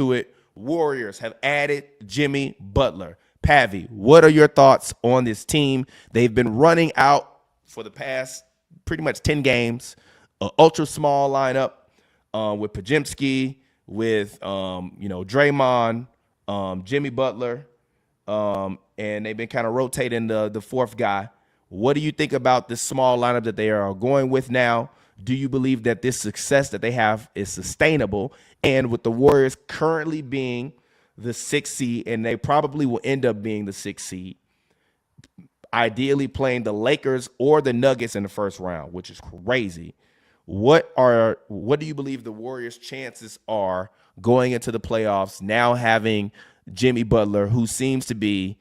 into it. Warriors have added Jimmy Butler. Pavy, what are your thoughts on this team? They've been running out for the past pretty much 10 games, an ultra small lineup with Pajimski, with Draymond, Jimmy Butler, and they've been kind of rotating the fourth guy. What do you think about this small lineup that they are going with now? Do you believe that this success that they have is sustainable? And with the Warriors currently being the 6th seed, and they probably will end up being the 6th seed, ideally playing the Lakers or the Nuggets in the first round, which is crazy. What do you believe the Warriors' chances are going into the playoffs now having Jimmy Butler, who seems to be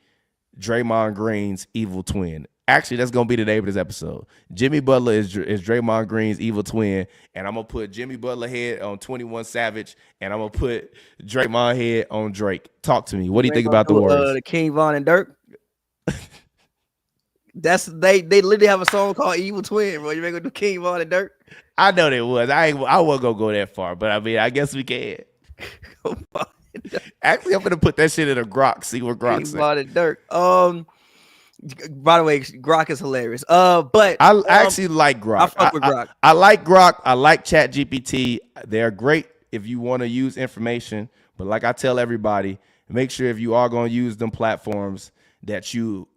Draymond Green's evil twin? Actually, that's going to be the name of this episode. Jimmy Butler is Draymond Green's evil twin, and I'm going to put Jimmy Butler head on 21 Savage, and I'm going to put Draymond head on Drake. Talk to me. What do you think about the Warriors? The King Von and Dirk. They literally have a song called Evil Twin, bro. You ready to do King Von and Dirk? I know they was. I wasn't going to go that far, but I mean, I guess we can. Actually, I'm going to put that shit in a Grok, see what Grok says. King Von and Dirk. By the way, Grok is hilarious. But I actually like Grok. I fuck with Grok. I like Grok. I like ChatGPT. They're great if you want to use information. But like I tell everybody, make sure if you are going to use them platforms that you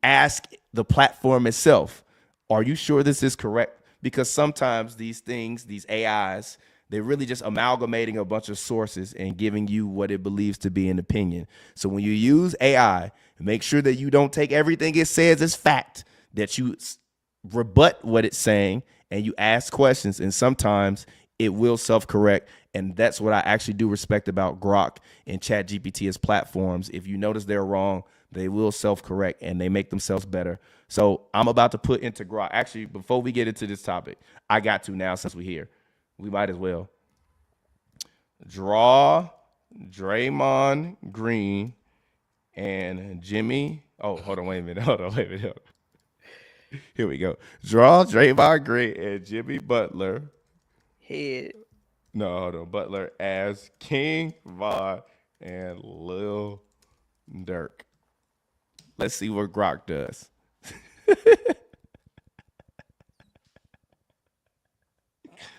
ask the platform itself, are you sure this is correct? Because sometimes these things, these AIs, they're really just amalgamating a bunch of sources and giving you what it believes to be an opinion. So when you use AI, make sure that you don't take everything it says as fact, that you rebut what it's saying and you ask questions. And sometimes it will self-correct. And that's what I actually do respect about Grok and ChatGPT as platforms. If you notice they're wrong, they will self-correct and they make themselves better. So I'm about to put into Grok. Actually, before we get into this topic, I got to now since we're here. We might as well. Draw Draymond Green and Jimmy. Oh, hold on, wait a minute. Here we go. Draw Draymond Green and Jimmy Butler. Head. No, hold on. Butler as King Von and Lil Durk. Let's see what Grok does.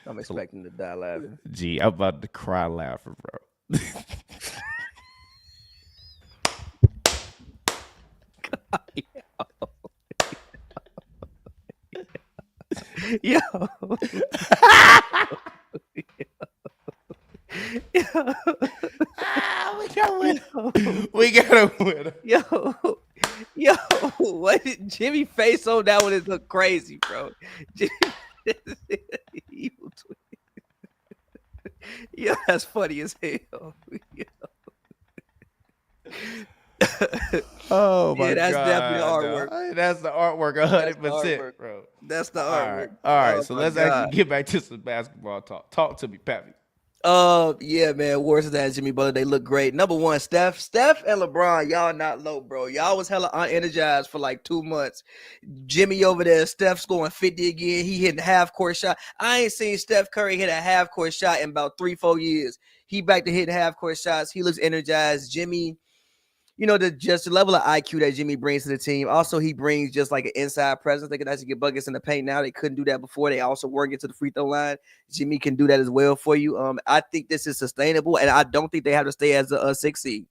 I'm expecting to die laughing. Gee, I'm about to cry laughing, bro. Yo. We got a winner. Yo, what did Jimmy face on that one is look crazy, bro. Evil twin. Yeah, that's funny as hell. Oh my yeah, that's God, definitely the artwork. No. That's the artwork 100%, bro. That's the artwork. All right. So let's actually get back to some basketball talk. Talk to me, Pavy. Yeah, man. Warriors and Jimmy Butler, they look great. Number one, Steph and LeBron, y'all not low, bro. Y'all was hella unenergized for like 2 months. Jimmy over there, Steph scoring 50 again. He hitting half-court shot. I ain't seen Steph Curry hit a half-court shot in about 3-4 years. He back to hitting half-court shots. He looks energized. Jimmy, you know, just the level of IQ that Jimmy brings to the team. Also, he brings just like an inside presence. They can actually get buckets in the paint now. They couldn't do that before. They also work into the free throw line. Jimmy can do that as well for you. I think this is sustainable, and I don't think they have to stay as a 6th seed.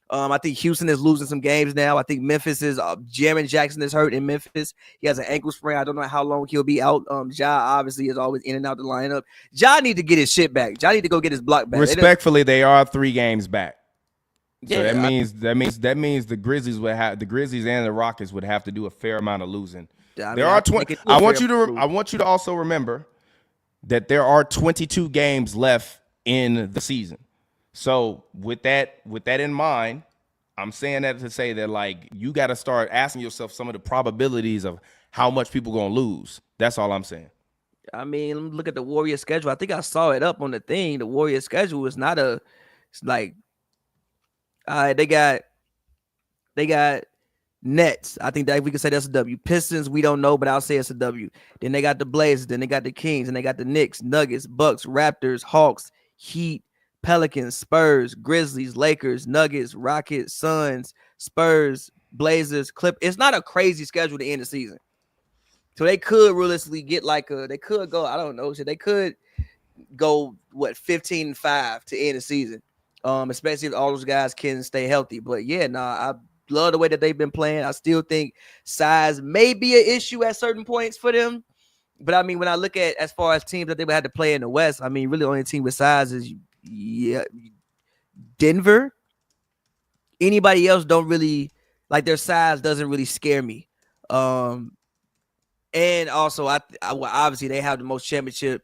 I think Houston is losing some games now. I think Memphis is Jaren Jackson is hurt in Memphis. He has an ankle sprain. I don't know how long he'll be out. Ja obviously is always in and out the lineup. Ja need to get his shit back. Ja need to go get his block back. Respectfully, they are 3 games back. So yeah, that means the Grizzlies and the Rockets would have to do a fair amount of losing. There are 20. I want you to also remember that there are 22 games left in the season. So with that in mind, I'm saying that to say that like you got to start asking yourself some of the probabilities of how much people gonna lose. That's all I'm saying. I mean, look at the Warriors schedule. I think I saw it up on the thing. The Warriors schedule is not a. It's like. They got Nets. I think that we can say that's a W. Pistons, we don't know, but I'll say it's a W. Then they got the Blazers. Then they got the Kings. And they got the Knicks, Nuggets, Bucks, Raptors, Hawks, Heat, Pelicans, Spurs, Grizzlies, Lakers, Nuggets, Rockets, Suns, Spurs, Blazers, Clip. It's not a crazy schedule to end the season. So they could realistically get they could go, I don't know, so they could go 15-5 to end the season. Especially if all those guys can stay healthy. But yeah, I love the way that they've been playing. I still think size may be an issue at certain points for them. But I mean, when I look at as far as teams that they would have to play in the West, I mean, really the only team with size is Denver. Anybody else don't really like their size doesn't really scare me. And also well, obviously they have the most championship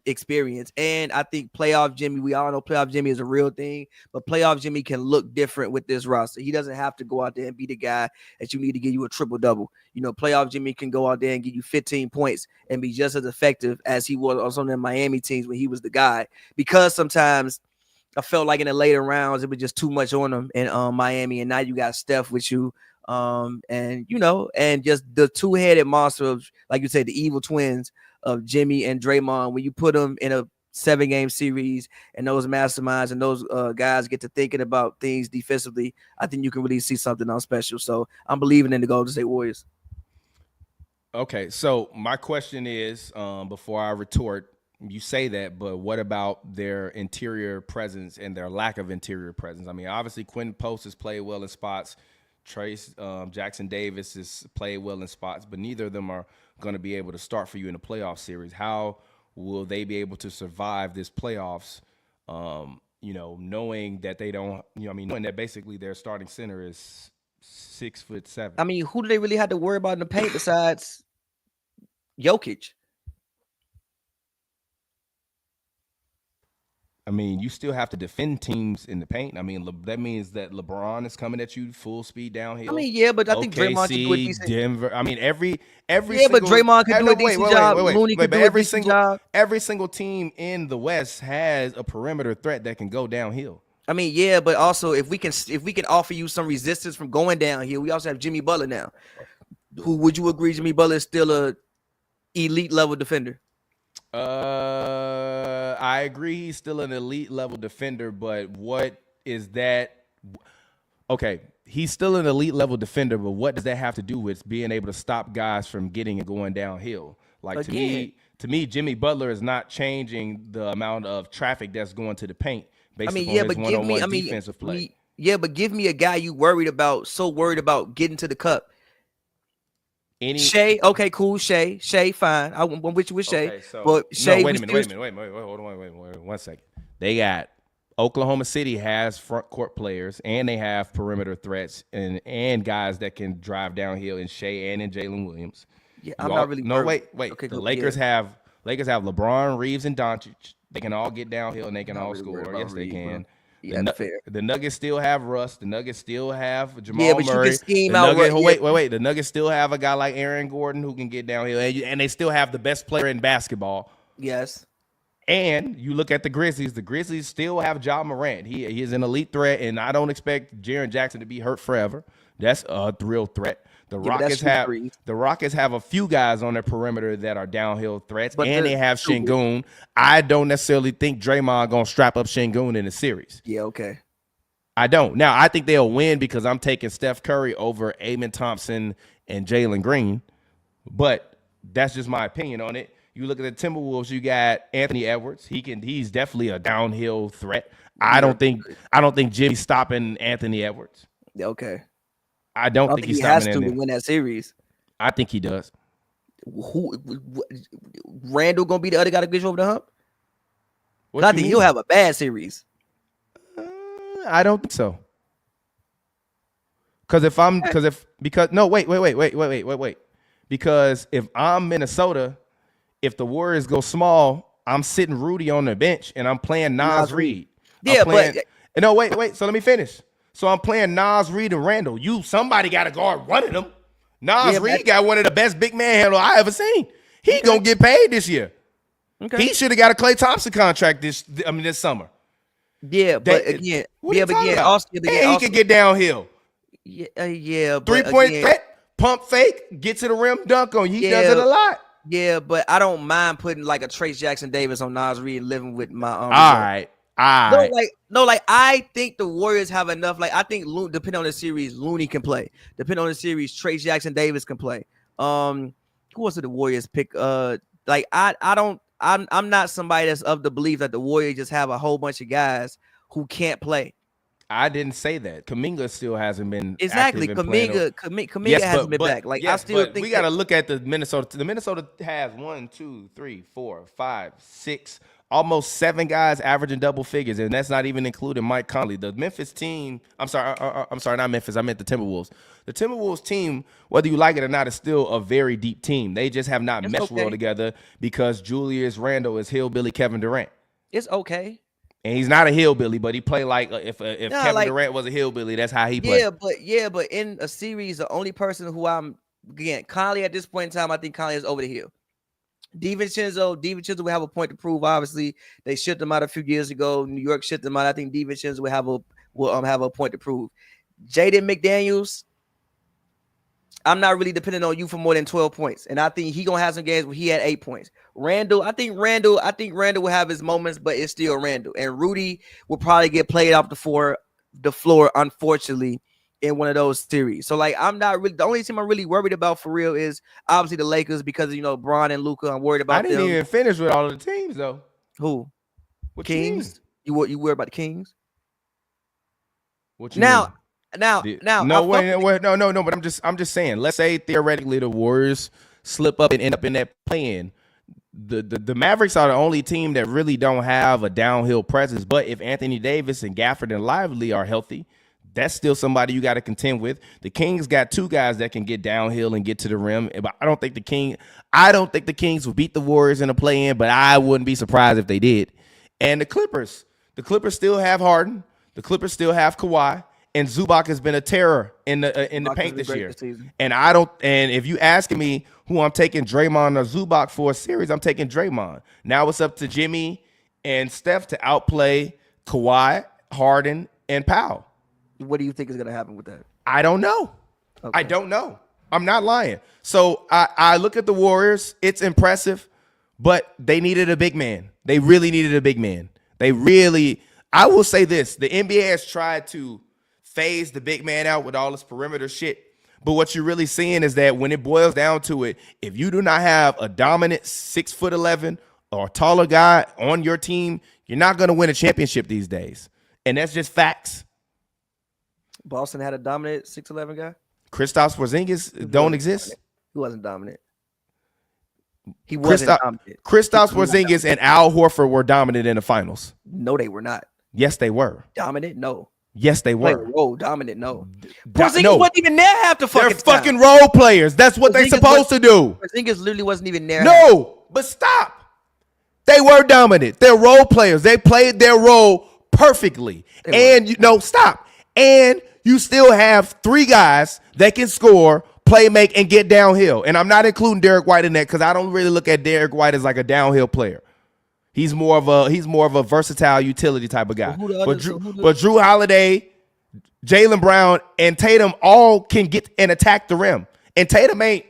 experience. And I think playoff Jimmy, we all know playoff Jimmy is a real thing, but playoff Jimmy can look different with this roster. He doesn't have to go out there and be the guy that you need to give you a triple double. You know, playoff Jimmy can go out there and give you 15 points and be just as effective as he was on some of the Miami teams when he was the guy, because sometimes I felt like in the later rounds it was just too much on him in Miami, and now you got Steph with you. And you know, and just the two-headed monster of, like you said, the evil twins of Jimmy and Draymond. When you put them in a 7-game series and those masterminds and those guys get to thinking about things defensively, I think you can really see something on special. So I'm believing in the Golden State Warriors. Okay, so my question is, before I retort, you say that, but what about their interior presence and their lack of interior presence? I mean, obviously Quentin Post has played well in spots. Trace Jackson Davis has played well in spots, but neither of them are going to be able to start for you in the playoff series. How will they be able to survive this playoffs, knowing that they don't, knowing that basically their starting center is 6'7"? I mean, who do they really have to worry about in the paint besides Jokic? I mean, you still have to defend teams in the paint. I mean, that means that LeBron is coming at you full speed downhill. I mean, yeah, but I think Draymond can do a decent. Denver. I mean, every yeah, but Draymond can do a decent job. Looney can do a decent job. Every single team in the West has a perimeter threat that can go downhill. I mean, yeah, but also if we can offer you some resistance from going downhill, we also have Jimmy Butler now. Who would you agree Jimmy Butler is still a elite level defender? I agree he's still an elite level defender, but what is that? Okay, he's still an elite level defender, but what does that have to do with being able to stop guys from getting and going downhill? Like, to me, Jimmy Butler is not changing the amount of traffic that's going to the paint based on his one-on-one defensive play. Yeah, but give me a guy you so worried about getting to the cup. Shea, okay, cool. Shea, fine. I'm with you with Shea. Okay, so, but Shea, wait a minute. Hold on, wait, 1 second. They got Oklahoma City has front court players, and they have perimeter threats and guys that can drive downhill in Shea and in Jalen Williams. Yeah, I'm not really. No, wait. Okay, the Lakers have LeBron, Reeves, and Doncic. They can all get downhill and they can all score. Yes, they can. Bro. Yeah, that's fair. The Nuggets still have Russ. The Nuggets still have Jamal Murray. You can scheme out. Wait. The Nuggets still have a guy like Aaron Gordon who can get downhill, and they still have the best player in basketball. Yes. And you look at the Grizzlies. The Grizzlies still have Ja Morant. He is an elite threat, and I don't expect Jaren Jackson to be hurt forever. That's a real threat. The Rockets have a few guys on their perimeter that are downhill threats, and they have Şengün. I don't necessarily think Draymond gonna strap up Şengün in the series. Yeah, okay. I don't. Now, I think they'll win because I'm taking Steph Curry over Amen Thompson and Jalen Green, but that's just my opinion on it. You look at the Timberwolves, you got Anthony Edwards. He's definitely a downhill threat. I don't think Jimmy's stopping Anthony Edwards. Okay. I don't think he's has to win that series. I think he does. Randall gonna be the other guy to get you over the hump? I think he'll have a bad series. I don't think so. Wait. Because if I'm Minnesota, if the Warriors go small, I'm sitting Rudy on the bench and I'm playing Naz Reid. Wait. So let me finish. So I'm playing Naz Reid and Randall. Somebody got to guard one of them. Naz Reid got one of the best big man handle I ever seen. He gonna get paid this year. Okay. He should have got a Klay Thompson contract this summer. Yeah, but again, he can get downhill. Yeah, but 3-point threat, pump fake, get to the rim, dunk on you. He does it a lot. Yeah, but I don't mind putting like a Trace Jackson Davis on Naz Reid and living with my All right. I I think the Warriors have enough. Like I think depending on the series, Looney can play. Depending on the series, Trace Jackson Davis can play. Who else did the Warriors pick? I'm not somebody that's of the belief that the Warriors just have a whole bunch of guys who can't play. I didn't say that. Kuminga still hasn't been Exactly. active in playing. Kaminga hasn't been back. Like I still think we got to look at the Minnesota. The Minnesota has 1, 2, 3, 4, 5, 6, almost 7 guys averaging double figures, and that's not even including Mike Conley. The Memphis team. I'm sorry, not Memphis. I meant the Timberwolves. The Timberwolves team, whether you like it or not, is still a very deep team. They just have not meshed well together because Julius Randle is hillbilly Kevin Durant. It's okay. And he's not a hillbilly, but he played like if Kevin Durant was a hillbilly, that's how he played. But in a series, the only person who Conley at this point in time, I think Conley is over the hill. DiVincenzo will have a point to prove. Obviously, they shipped him out a few years ago. New York shipped him out. I think DiVincenzo will have a point to prove. Jaden McDaniels, I'm not really depending on you for more than 12 points. And I think he gonna have some games where he had 8 points. I think Randall will have his moments, but it's still Randall. And Rudy will probably get played off the floor, unfortunately, in one of those series. So like I'm not really the only team I'm really worried about for real is obviously the Lakers because Bron and Luka. I'm worried about them. I didn't even finish with all of the teams though. Who? What Kings? You worried about the Kings? What you mean? No. But I'm just saying. Let's say theoretically the Warriors slip up and end up in that play-in. The Mavericks are the only team that really don't have a downhill presence. But if Anthony Davis and Gafford and Lively are healthy, that's still somebody you got to contend with. The Kings got 2 guys that can get downhill and get to the rim. But I don't think the Kings will beat the Warriors in a play-in, but I wouldn't be surprised if they did. And the Clippers still have Harden. The Clippers still have Kawhi. And Zubac has been a terror in the paint this year. And if you asking me who I'm taking, Draymond or Zubac for a series, I'm taking Draymond. Now it's up to Jimmy and Steph to outplay Kawhi, Harden, and Powell. What do you think is going to happen with that? I don't know. Okay. I don't know. I'm not lying. So I look at the Warriors. It's impressive, but they needed a big man. They really needed a big man. I will say this. The NBA has tried to phase the big man out with all this perimeter shit. But what you're really seeing is that when it boils down to it, if you do not have a dominant 6'11" or taller guy on your team, you're not going to win a championship these days. And that's just facts. Boston had a dominant 6'11" guy? Kristaps Porzingis don't exist. He wasn't dominant. He wasn't dominant. Kristaps Porzingis and Al Horford were dominant in the finals. No, they were not. Yes, they were. Dominant? No. Yes, they were. Role dominant, no. Porzingis wasn't even there half the fucking time. They're fucking role players. That's what they're supposed to do. Porzingis literally wasn't even there. No, but stop. They were dominant. They're role players. They played their role perfectly. Stop. And you still have 3 guys that can score, play, make, and get downhill. And I'm not including Derek White in that because I don't really look at Derek White as like a downhill player. He's more of a versatile utility type of guy. But Drew Holiday, Jaylen Brown, and Tatum all can get and attack the rim. And Tatum ain't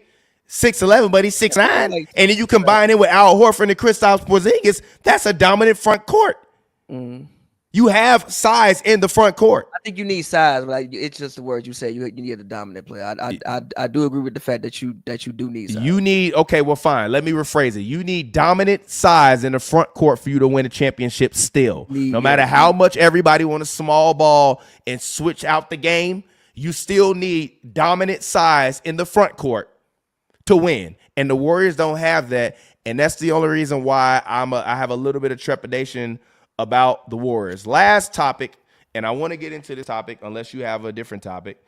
6'11", but he's 6'9". And then you combine it with Al Horford and Kristaps Porzingis, that's a dominant front court. Mm-hmm. You have size in the front court. I think you need size, but it's just the words you say. You need a dominant player. I do agree with the fact that you do need size. Fine. Let me rephrase it. You need dominant size in the front court for you to win a championship still. No matter how much everybody want a small ball and switch out the game, you still need dominant size in the front court to win. And the Warriors don't have that. And that's the only reason why I have a little bit of trepidation about the Warriors. Last topic, and I want to get into this topic unless you have a different topic.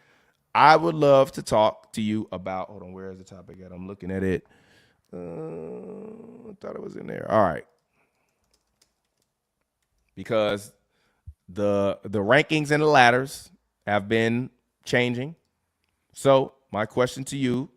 I would love to talk to you about, hold on, where is the topic at? I'm looking at it. I thought it was in there. All right. Because the rankings and the ladders have been changing. So my question to you